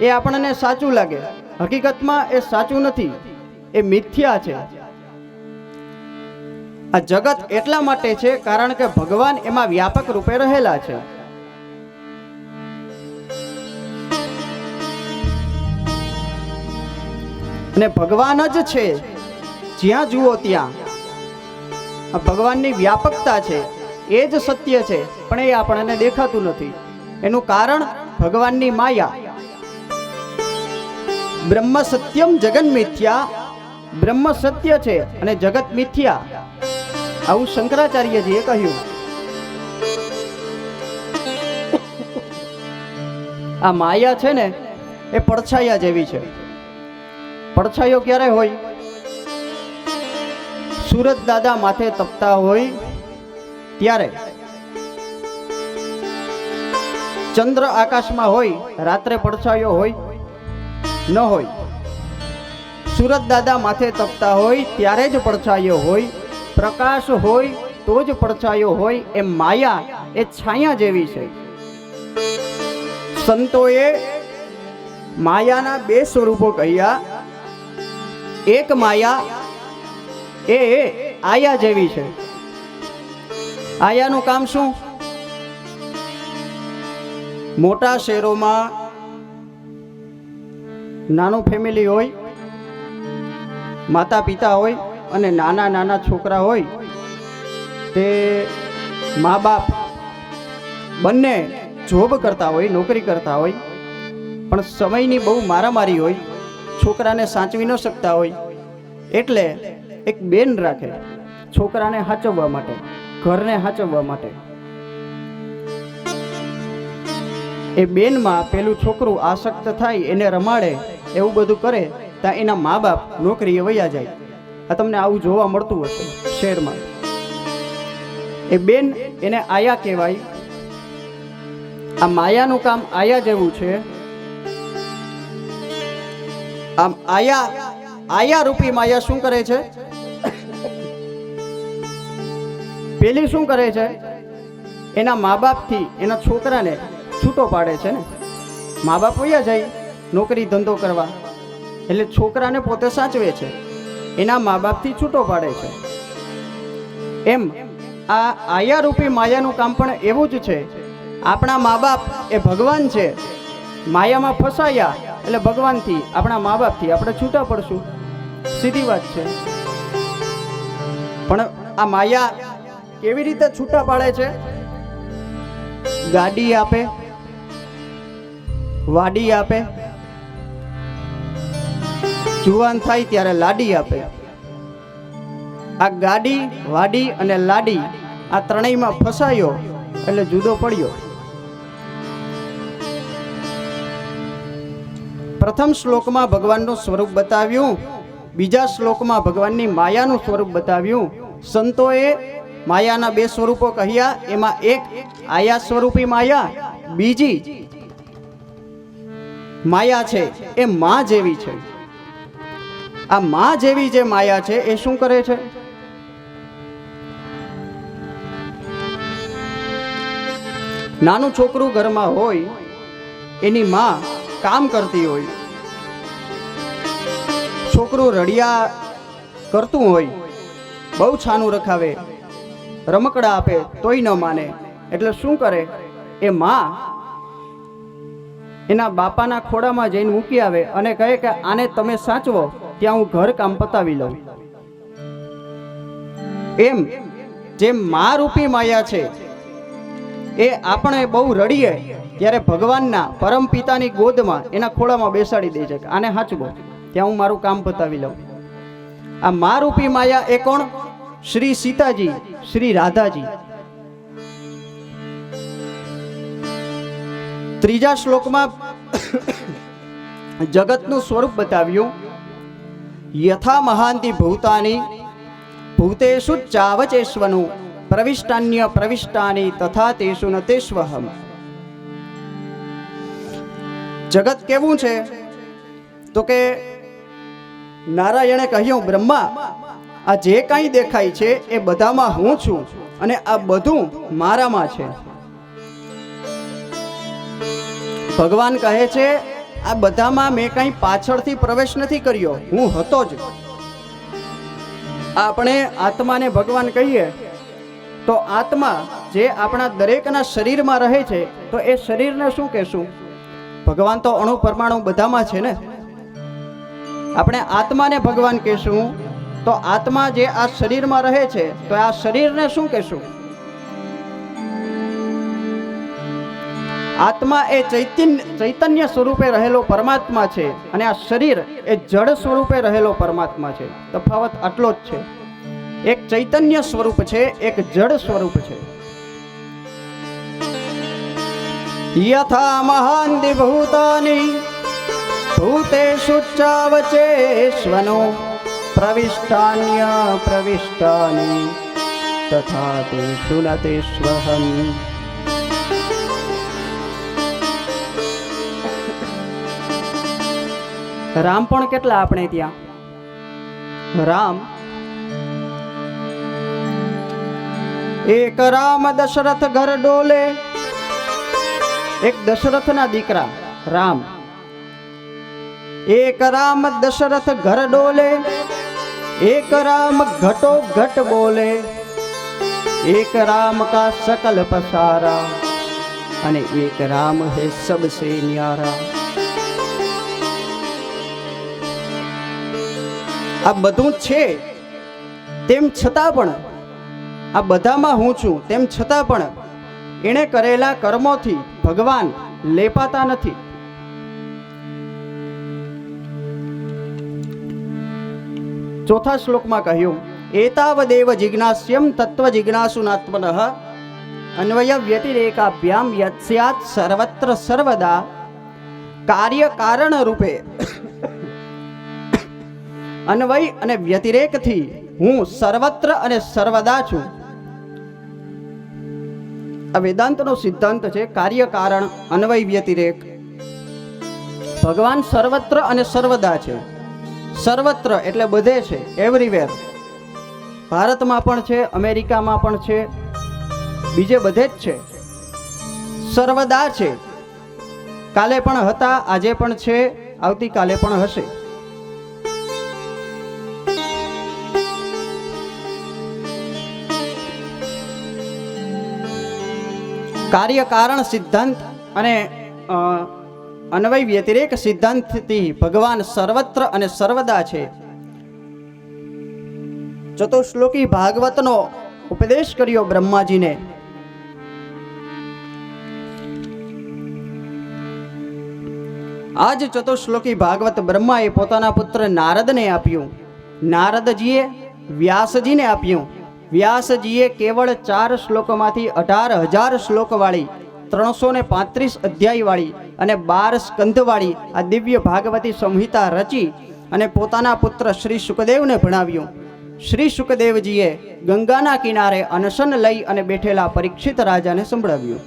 એ આપણને સાચું લાગે, હકીકતમાં એ સાચું નથી, એ મિથ્યા છે. આ જગત એટલા માટે છે કારણ કે ભગવાન એમાં વ્યાપક રૂપે રહેલા છે. અને ભગવાન જ છે, જ્યાં જુઓ ત્યાં આ ભગવાનની વ્યાપકતા છે. એ જ સત્ય છે, પણ એ આપણને દેખાતું નથી. એનું કારણ ભગવાનની માયા. બ્રહ્મ સત્યમ જગન મિથ્યા. બ્રહ્મ સત્ય છે અને જગત મિથ્યા, આવું શંકરાચાર્યજીએ કહ્યું. આ માયા છે ને એ પડછાયા જેવી છે. પડછાયો ક્યારે હોય? સૂરજ દાદા માથે તપતા હોય ત્યારે. ચંદ્ર આકાશમાં હોય, રાત્રે પડછાયો હોય ન હોય. સૂરજ દાદા માથે તપતા હોય ત્યારે જ પડછાયો હોય. પ્રકાશ હોય તો જ પડછાયો હોય. એ માયા એ છાયા જેવી છે. સંતોએ માયાના બે સ્વરૂપો કહ્યા. એક માયા એ આયા જેવી છે. આયાનું કામ શું? મોટા શહેરોમાં નાનું ફેમિલી હોય, માતા પિતા હોય અને નાના નાના છોકરા હોય. તે મા બાપ બંને જોબ કરતા હોય, નોકરી કરતા હોય, પણ સમયની બહુ મારામારી હોય, છોકરાને સાચવી ન શકતા હોય. એટલે એક બેન રાખે છોકરાને સાચવવા માટે, ઘરને સાચવવા માટે. એ બેનમાં પેલું છોકરું આસક્ત થાય, એને રમાડે, એવું બધું કરે, ત્યાં એના મા બાપ નોકરીએ વયા જાય. આ તમને આવું જોવા મળતું હશે શહેરમાં. એ બેન એને આયા કહેવાય. આ માયાનું કામ આયા જેવું છે. આમ આયા રૂપી માયા શું કરે છે? પેલી શું કરે છે? એના મા બાપથી એના છોકરાને છૂટો પાડે છે ને. મા બાપ વયા જાય નોકરી ધંધો કરવા, એટલે છોકરાને પોતે સાચવે છે, એના મા બાપથી છૂટો પાડે છે. એમ આ આયા રૂપી માયાનું કામ પણ એવું જ છે. આપણા મા બાપ એ ભગવાન છે. માયામાં ફસાયા એટલે ભગવાનથી, આપણા મા બાપથી આપણે છૂટા પડશું, સીધી વાત છે. પણ આ માયા કેવી રીતે છૂટા પાડે છે? ગાડી આપે, વાડી આપે, જુવાન થાય ત્યારે લાડી આપે. આ ગાડી, વાડી અને લાડી આ ત્રણેયમાં ફસાયો એટલે જુદો પડ્યો. પ્રથમ શ્લોકમાં ભગવાનનું સ્વરૂપ બતાવ્યું, બીજા શ્લોકમાં ભગવાનની માયાનું સ્વરૂપ બતાવ્યું. સંતોએ માયાના બે સ્વરૂપો કહ્યા, એમાં એક આયા સ્વરૂપી માયા, બીજી માયા છે એ માં જેવી છે. આ માં જેવી જે માયા છે એ શું કરે છે? નાનું છોકરું ઘરમાં હોય, એની માં કામ કરતી હોય, છોકરું રડિયા કરતું હોય, બહુ છાનું રખાવે, રમકડા આપે તોય ન માને, એટલે શું કરે? એ માં એના બાપાના ખોડામાં જઈને મૂકી આવે અને કહે કે આને તમે સાચવો, ત્યાં હું ઘર કામ પતાવી લઉં. એમ જે માં રૂપી માયા છે એ આપણે બહુ રડીએ ત્યારે ભગવાનના પરમ પિતાની ગોદમાં એના ખોળામાં બેસાડી દે છે કે આને સાચવો, ત્યાં હું મારું કામ પતાવી લઉં. આ માં રૂપી માયા એ કોણ? શ્રી સીતાજી, શ્રી રાધાજી. ત્રીજા શ્લોકમાં જગતનું સ્વરૂપ બતાવ્યું. યથા મહાંતિ ભૂતાની ભૂતેષુ ચાવચેશ્વનું પ્રવિષ્ટાન્ય પ્રવિષ્ટાની તથા તેષુ ન તેષ્વહમ. જગત કેવું છે? તો કે નારાયણે કહ્યું, બ્રહ્મા, આ જે કાંઈ દેખાય છે એ બધામાં હું છું અને આ બધું મારામાં છે. ભગવાન કહે છે આ બધામાં મેં કંઈ પાછળથી પ્રવેશ નથી કર્યો, હું હતો જ. આપણે આત્માને ભગવાન કહીએ તો આત્મા જે આપણા દરેકના શરીરમાં રહે છે, તો એ શરીરને શું કહેશું? ભગવાન તો અણુ પરમાણુ બધામાં છે ને. આપણે આત્માને ભગવાન કહેશું તો આત્મા જે આ શરીરમાં રહે છે, તો આ શરીરને શું કહેશું? આત્મા એ ચૈતન્ય સ્વરૂપે રહેલો પરમાત્મા છે અને આ શરીર એ જડ સ્વરૂપે રહેલો પરમાત્મા છે. તફાવત આટલો જ છે. એક ચૈતન્ય સ્વરૂપ છે, એક જડ સ્વરૂપ છે. યથા મહાંતિ ભૂતાની ભૂતેષુ ચાવચેશ્વનો પ્રવિષ્ટાન્ય પ્રવિષ્ટાની તથા તેષુ ન તેષ્વહમ. રામ પણ કેટલા આપણે ત્યાં? રામ એક રામ દશરથ ઘર ડોલે. એક દશરથના દીકરા રામ. એક રામ દશરથ ઘર ડોલે, એક રામ ઘટો ઘટ બોલે, એક રામ કા સકલ પસારા અને એક રામ હે સબસે ન્યારા. આ બધું છે તેમ છતાં પણ, આ બધામાં હું છું તેમ છતાં પણ એણે કરેલા કર્મોથી ભગવાન લેપાતા નથી. ચોથા શ્લોકમાં કહ્યું, એતાવદેવ જિજ્ઞાસ્યમ તત્વ જિજ્ઞાસુનાત્મનઃ અન્વય વ્યતિરેકાભ્યામ યત્સ્યાત સર્વત્ર સર્વદા કાર્ય કારણ રૂપે અન્વય અને વ્યતિરેકથી હું સર્વત્ર અને સર્વદા છું. આ વેદાંતનો સિદ્ધાંત છે, કાર્ય કારણ અન્વય વ્યતિરેક. ભગવાન સર્વત્ર અને સર્વદા છે. સર્વત્ર એટલે બધે છે, એવરીવેર. ભારતમાં પણ છે, અમેરિકામાં પણ છે, બીજે બધે જ છે. સર્વદા છે. કાલે પણ હતા, આજે પણ છે, આવતીકાલે પણ હશે. કાર્ય કારણ સિદ્ધાંત અને અન્વય વ્યતિરેક સિદ્ધાંતથી ભગવાન સર્વત્ર અને સર્વદા છે. ચતુશ્લોકી ભાગવતનો ઉપદેશ કર્યો બ્રહ્માજીને. આજ ચતુશ્લોકી ભાગવત બ્રહ્માએ પોતાના પુત્ર નારદને આપ્યું. નારદજીએ વ્યાસજીને આપ્યું. વ્યાસજીએ કેવળ 4 શ્લોકોમાંથી 18,000 શ્લોકવાળી, 335 અધ્યાયવાળી અને 12 સ્કંધવાળી આ દિવ્ય ભાગવતી સંહિતા રચી અને પોતાના પુત્ર શ્રી સુખદેવને ભણાવ્યું. શ્રી શુકદેવજીએ ગંગાના કિનારે અનશન લઈ અને બેઠેલા પરીક્ષિત રાજાને સંભળાવ્યું.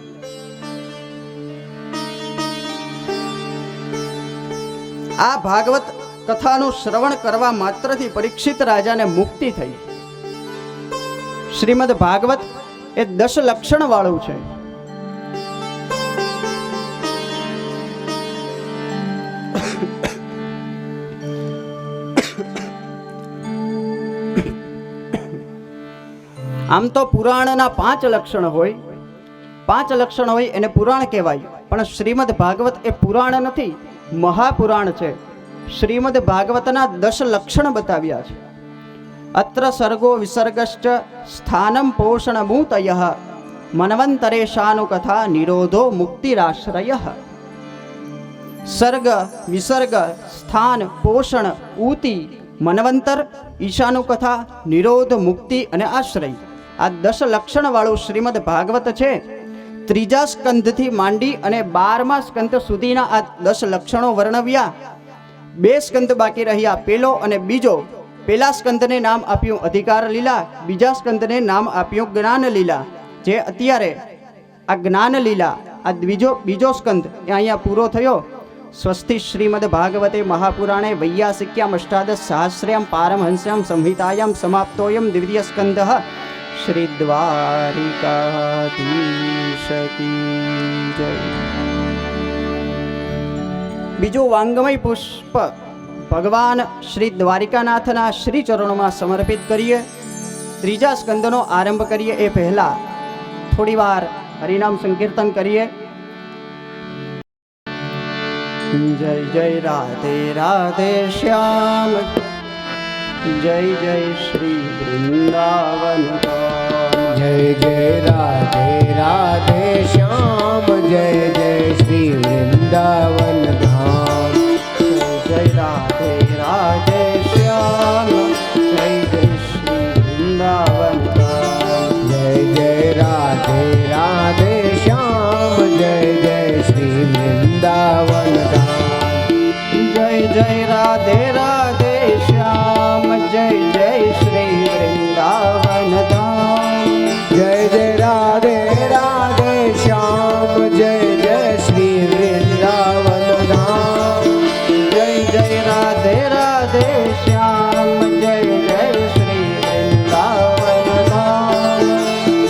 આ ભાગવત કથાનું શ્રવણ કરવા માત્રથી પરીક્ષિત રાજાને મુક્તિ થઈ. શ્રીમદ ભાગવત એ 10 લક્ષણ વાળું છે. આમ તો પુરાણના 5 લક્ષણ હોય, 5 લક્ષણ હોય એને પુરાણ કહેવાય, પણ શ્રીમદ ભાગવત એ પુરાણ નથી, મહાપુરાણ છે. શ્રીમદ ભાગવતના 10 લક્ષણ બતાવ્યા છે. અત્ર સર્ગો વિસર્ગશ્ચ સ્થાનમ પોષણમૂતયઃ મન્વંતરેશાનુ કથા નિરોધો મુક્તિરાશ્રયઃ. સર્ગ, વિસર્ગ, સ્થાન, પોષણ, ઊતિ, મન્વંતર, ઈશાનુ કથા, નિરોધ, મુક્તિ અને આશ્રય, આ 10 લક્ષણ વાળું શ્રીમદ ભાગવત છે. ત્રીજા સ્કંધથી માંડી અને 12મા સ્કંધ સુધીના આ 10 લક્ષણો વર્ણવ્યા. 2 સ્કંધ બાકી રહ્યા, પેલો અને બીજો. પેલા સ્કંધને નામ આપ્યું અધિકાર લીલા, બીજા સ્કંધને નામ આપ્યું જ્ઞાન લીલા. જે અત્યારે આ જ્ઞાન લીલા, આ બીજો સ્કંધ એ અહીંયા પૂરો થયો. સ્વસ્તિ શ્રીમદ ભાગવતે મહાપુરાણે વૈયાસિક્યામ અષ્ટાદશ સહસ્ર્યામ પારમહંસ્યામ સંહિતાયામ સમાપ્તોયમ દ્વિતીય સ્કંધઃ. શ્રી દ્વારિકાધીશ કી જય. બીજું વાંગમય પુષ્પ ભગવાન શ્રી દ્વારિકાનાથના શ્રી ચરણોમાં સમર્પિત કરીએ. ત્રીજા સ્કંદનો આરંભ કરીએ એ પહેલા થોડી વાર હરિનામ સંકીર્તન કરીએ. જય જય રાધે રાધે શ્યામ, જય જય શ્રી વૃંદાવન ધામ. જય જય રાધે રાધે શ્યામ, જય જય શ્રી વૃંદાવન ધામ. જય રાધે રાધે શ્યામ, જય જય શ્રી વૃંદાવન ધામ. જય જય રાધે રાધે શ્યામ, જય જય શ્રી વૃંદાવન ધામ. જય જય રાધે રાધે શ્યામ, જય જય શ્રી વૃંદાવન ધામ. જય જય રાધે રાધે શ્યામ, જય જય શ્રી વૃંદાવન ધામ. જય જય રાધે રાધે શ્યામ, જય જય શ્રી વૃંદાવન ધામ.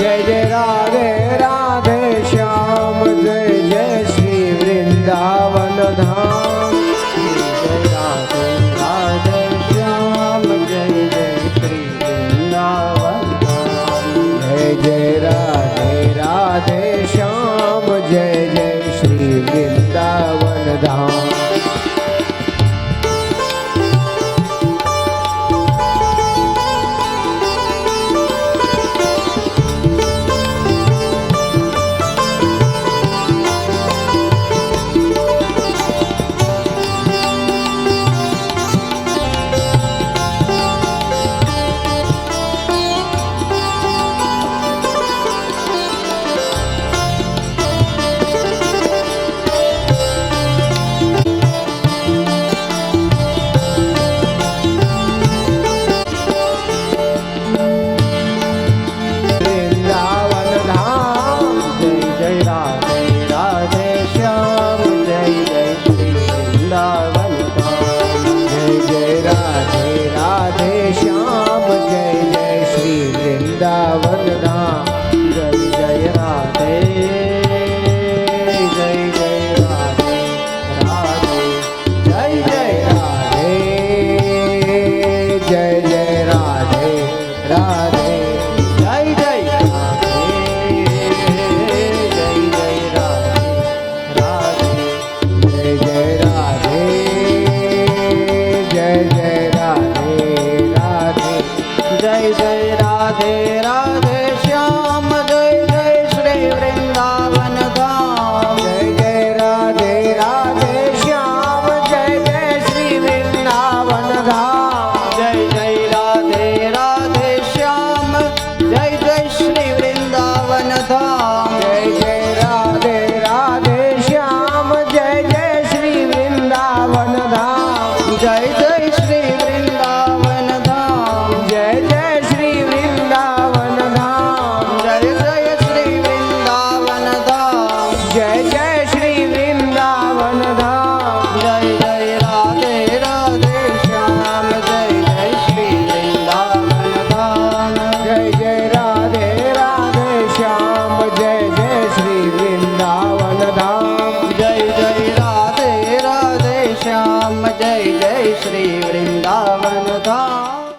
જય જય રાધે રાધે શ્યામ, જય જય શ્રી વૃંદાવન ધામ. જય રાધે રાધે શ્યામ, જય જય શ્રી વૃંદાવન ધામ. જય જય રાધે રાધે શ્યામ, જય જય શ્રી વૃંદાવન ધામ. જય જય શ્રી વૃંદાવન ધામ. જય જય ધામ જય જય રાધે રાધે શ્યામ જય જય શ્રી વૃંદાવન ધામ